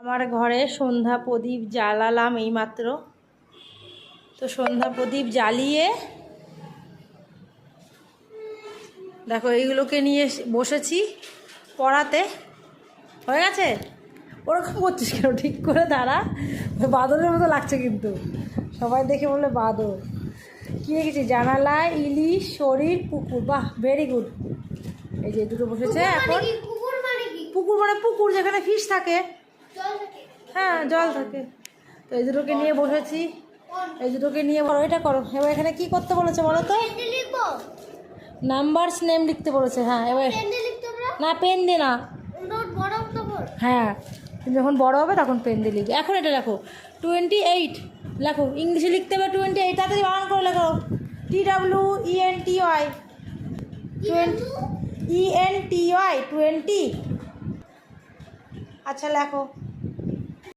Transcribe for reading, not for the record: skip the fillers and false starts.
আমার ঘরে সন্ধ্যা প্রদীপ জ্বালালাম এইমাত্র। তো সন্ধ্যা প্রদীপ জ্বালিয়ে দেখো এইগুলোকে নিয়ে বসেছি পড়াতে। হয়ে গেছে? ওরকম করছিস কেন? ঠিক করে দাঁড়া, বাদরের মতো লাগছে কিন্তু, সবাই দেখে বললে বাদর। কী রেখেছি? জানালায় ইলিশ, শরীর, পুকুর। বাহ, ভেরি গুড। এই যে দুটো বসেছে এখন। পুকুর মানে পুকুর যেখানে ফিশ থাকে। হ্যাঁ, জল থাকে। তো এই দুটোকে নিয়ে বসেছি। এই দুটোকে নিয়ে বলো, এটা করো। এবার এখানে কি করতে বলেছে বলো তো? নাম্বারস নেম লিখতে বলেছে। হ্যাঁ, এবার না, পেন দিয়ে না। হ্যাঁ, তুমি যখন বড় হবে তখন পেন দিয়ে লিখবে। এখন এটা লেখো 28 লেখো। ইংলিশে লিখতে হবে 28। তাড়াতাড়ি বানান করে লেখো। TWENTY 20 ENTY 20। আচ্ছা লেখো।